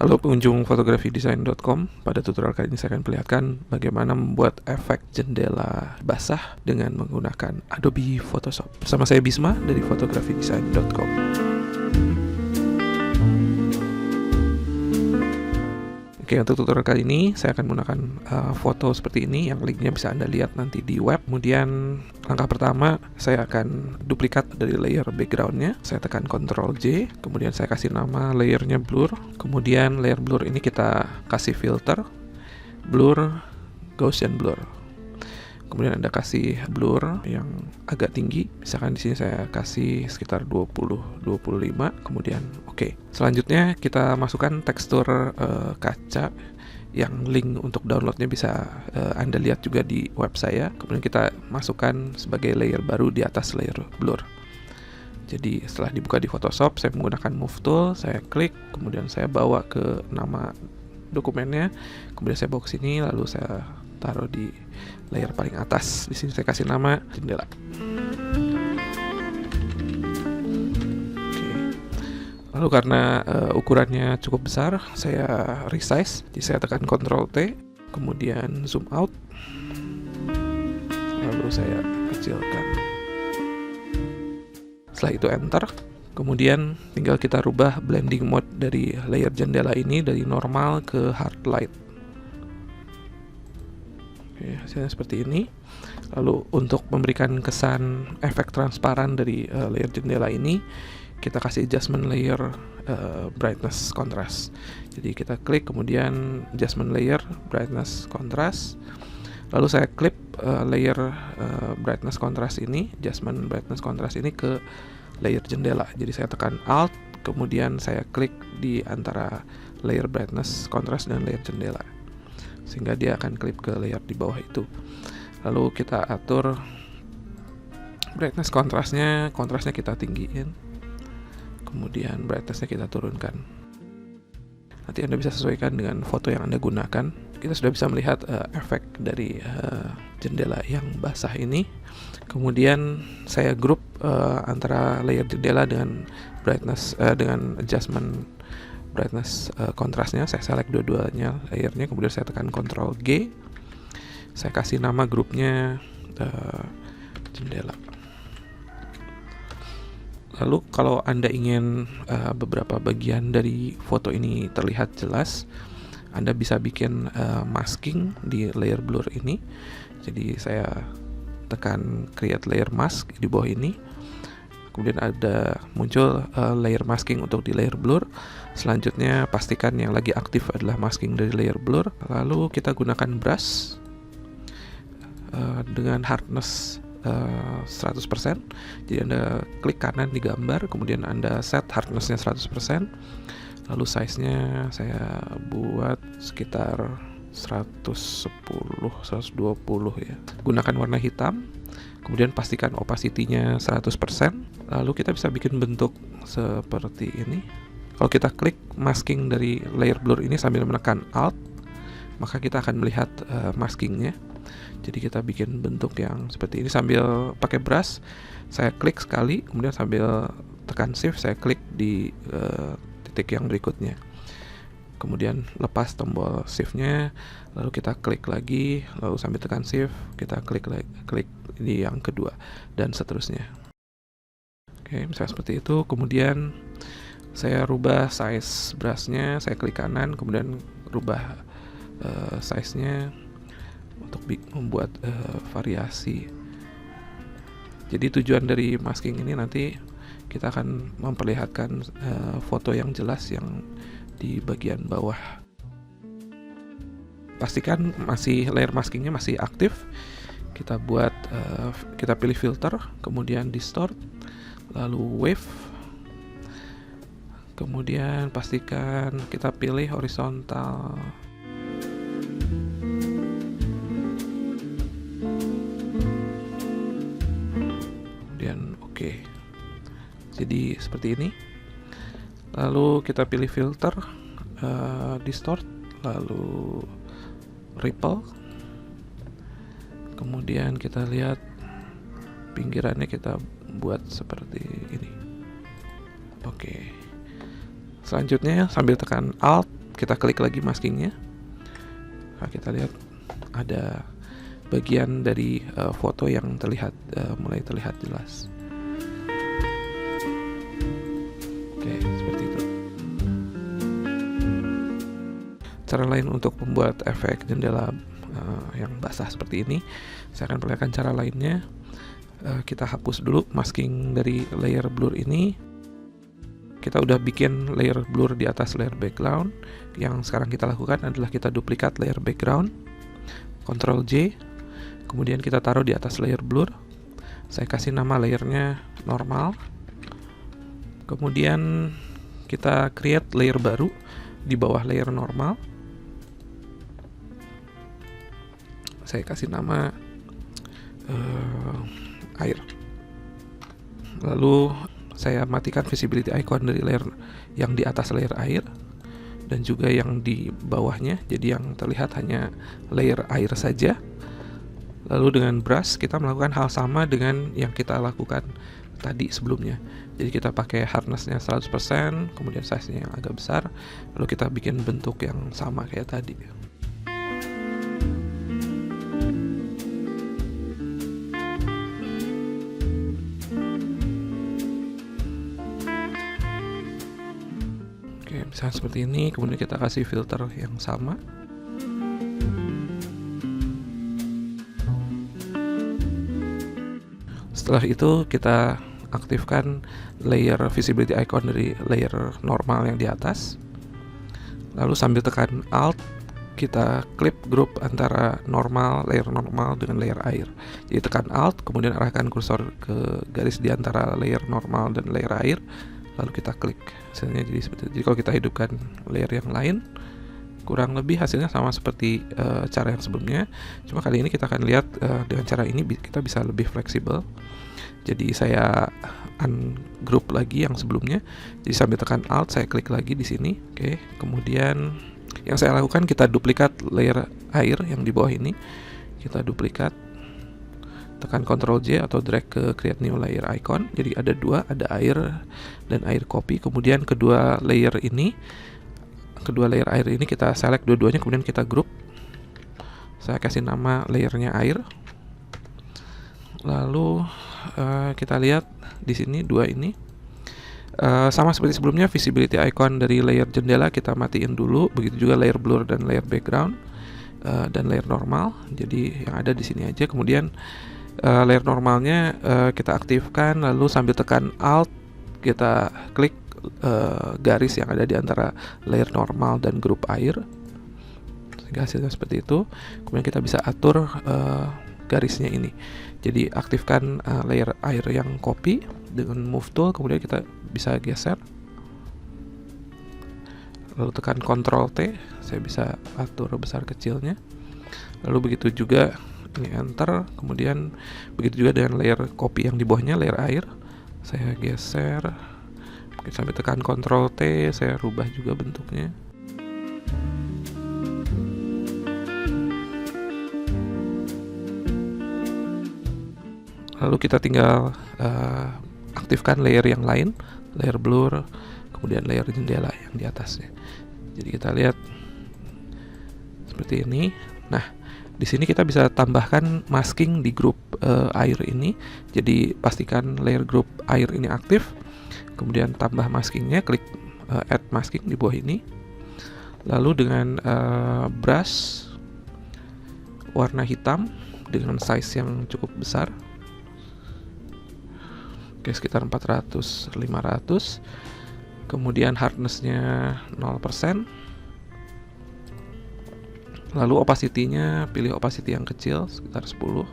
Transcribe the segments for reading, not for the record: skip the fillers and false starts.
Halo pengunjung fotografidesign.com. Pada tutorial kali ini saya akan perlihatkan bagaimana membuat efek jendela basah dengan menggunakan Adobe Photoshop. Bersama saya Bisma dari fotografidesign.com. Oke, untuk tutorial kali ini saya akan menggunakan foto seperti ini yang linknya bisa Anda lihat nanti di web. Kemudian langkah pertama saya akan duplikat dari layer backgroundnya. Saya tekan Ctrl J, kemudian saya kasih nama layernya blur. Kemudian layer blur ini kita kasih filter blur, Gaussian blur. Kemudian Anda kasih blur yang agak tinggi, misalkan di sini saya kasih sekitar 20-25, kemudian oke. Selanjutnya kita masukkan tekstur kaca yang link untuk downloadnya bisa Anda lihat juga di web saya. Kemudian kita masukkan sebagai layer baru di atas layer blur. Jadi setelah dibuka di Photoshop, saya menggunakan Move Tool, saya klik, kemudian saya bawa ke nama dokumennya, kemudian saya bawa ke sini, lalu saya taruh di layer paling atas. Di sini saya kasih nama jendela. Oke. Lalu karena ukurannya cukup besar, saya resize. Jadi saya tekan Ctrl T, kemudian zoom out, lalu saya kecilkan. Setelah itu enter. Kemudian tinggal kita rubah blending mode dari layer jendela ini dari normal ke hard light. Oke, hasilnya seperti ini. Lalu untuk memberikan kesan efek transparan dari layer jendela ini, kita kasih adjustment layer brightness contrast. Jadi kita klik, kemudian adjustment layer brightness contrast. Lalu saya klip layer brightness contrast ini, adjustment brightness contrast ini ke layer jendela. Jadi saya tekan Alt, kemudian saya klik di antara layer brightness contrast dan layer jendela, sehingga dia akan klip ke layer di bawah itu. Lalu kita atur brightness kontrasnya kita tinggiin, kemudian brightnessnya kita turunkan. Nanti Anda bisa sesuaikan dengan foto yang Anda gunakan. Kita sudah bisa melihat efek dari jendela yang basah ini. Kemudian saya grup antara layer jendela dengan brightness dengan adjustment brightness kontrasnya. Saya select dua-duanya layernya, kemudian saya tekan Ctrl G. Saya kasih nama grupnya jendela. Lalu kalau Anda ingin beberapa bagian dari foto ini terlihat jelas, Anda bisa bikin masking di layer blur ini. Jadi saya tekan create layer mask di bawah ini. Kemudian ada muncul layer masking untuk di layer blur. Selanjutnya pastikan yang lagi aktif adalah masking dari layer blur. Lalu kita gunakan brush dengan hardness 100%. Jadi Anda klik kanan di gambar, kemudian Anda set hardnessnya 100%. Lalu size-nya saya buat sekitar 110-120 ya. Gunakan warna hitam. Kemudian pastikan opacity-nya 100%. Lalu kita bisa bikin bentuk seperti ini. Kalau kita klik masking dari layer blur ini sambil menekan Alt, maka kita akan melihat maskingnya. Jadi kita bikin bentuk yang seperti ini sambil pakai brush. Saya klik sekali, kemudian sambil tekan Shift saya klik di titik yang berikutnya. Kemudian lepas tombol Shift-nya, lalu kita klik lagi, lalu sambil tekan Shift kita klik di yang kedua, dan seterusnya. Oke, misalnya seperti itu. Kemudian saya rubah size brush-nya, saya klik kanan, kemudian rubah size-nya untuk membuat variasi. Jadi tujuan dari masking ini nanti kita akan memperlihatkan foto yang jelas yang di bagian bawah. Pastikan layer maskingnya masih aktif. Kita buat kita pilih filter, kemudian distort, lalu wave. Kemudian pastikan kita pilih horizontal. Kemudian oke. Jadi seperti ini. Lalu kita pilih filter, distort, lalu ripple. Kemudian kita lihat pinggirannya kita buat seperti ini. Oke. Selanjutnya sambil tekan Alt, kita klik lagi maskingnya. Nah, kita lihat ada bagian dari foto yang mulai terlihat jelas. Oke, seperti itu. Cara lain untuk membuat efek jendela yang basah seperti ini, saya akan perlihatkan cara lainnya. Kita hapus dulu masking dari layer blur ini. Kita udah bikin layer blur di atas layer background. Yang sekarang kita lakukan adalah kita duplikat layer background, Ctrl J, kemudian kita taruh di atas layer blur. Saya kasih nama layernya normal. Kemudian kita create layer baru di bawah layer normal. Saya kasih nama air. Lalu saya matikan visibility icon dari layer yang di atas layer air dan juga yang di bawahnya, jadi yang terlihat hanya layer air saja. Lalu dengan brush kita melakukan hal sama dengan yang kita lakukan tadi sebelumnya. Jadi kita pakai hardness-nya 100%, kemudian size-nya yang agak besar, lalu kita bikin bentuk yang sama kayak tadi. Misalnya seperti ini, kemudian kita kasih filter yang sama. Setelah itu kita aktifkan layer visibility icon dari layer normal yang di atas. Lalu sambil tekan Alt, kita clip group antara layer normal dengan layer air. Jadi tekan Alt, kemudian arahkan kursor ke garis di antara layer normal dan layer air. Lalu kita klik, hasilnya jadi seperti itu. Jadi kalau kita hidupkan layer yang lain, kurang lebih hasilnya sama seperti cara yang sebelumnya. Cuma kali ini kita akan lihat dengan cara ini kita bisa lebih fleksibel. Jadi saya ungroup lagi yang sebelumnya. Jadi sambil tekan Alt, saya klik lagi di sini. Oke, kemudian yang saya lakukan, kita duplikat layer air yang di bawah ini. Kita duplikat, tekan Ctrl J atau drag ke create new layer icon. Jadi ada dua, ada air dan air copy. Kemudian kedua layer air ini kita select dua-duanya, kemudian kita group. Saya kasih nama layernya air. Lalu kita lihat di sini dua ini sama seperti sebelumnya, visibility icon dari layer jendela kita matiin dulu. Begitu juga layer blur dan layer background dan layer normal. Jadi yang ada di sini aja. Kemudian layer normalnya kita aktifkan, lalu sambil tekan Alt kita klik garis yang ada di antara layer normal dan grup air sehingga hasilnya seperti itu. Kemudian kita bisa atur garisnya ini. Jadi aktifkan layer air yang copy dengan move tool, kemudian kita bisa geser, lalu tekan Ctrl T, saya bisa atur besar kecilnya. Lalu begitu juga ini enter, kemudian begitu juga dengan layer copy yang di bawahnya, layer air. Saya geser, mungkin sampai tekan Ctrl T, saya rubah juga bentuknya. Lalu kita tinggal aktifkan layer yang lain, layer blur, kemudian layer jendela yang di atasnya. Jadi kita lihat seperti ini. Nah, di sini kita bisa tambahkan masking di grup air ini. Jadi pastikan layer grup air ini aktif. Kemudian tambah maskingnya, klik add masking di bawah ini. Lalu dengan brush warna hitam dengan size yang cukup besar. Oke, sekitar 400-500. Kemudian hardness-nya 0%. Lalu opacity-nya, pilih opacity yang kecil, sekitar 10.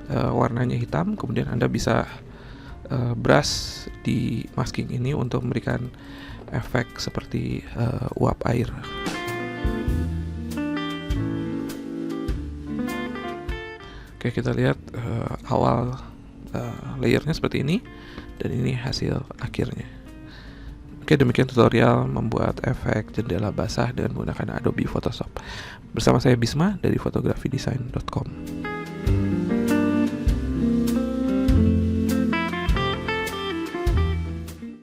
Warnanya hitam. Kemudian Anda bisa brush di masking ini untuk memberikan efek seperti uap air. Oke, kita lihat awal layernya seperti ini, dan ini hasil akhirnya. Oke, demikian tutorial membuat efek jendela basah dengan menggunakan Adobe Photoshop. Bersama saya Bisma dari fotografidesign.com.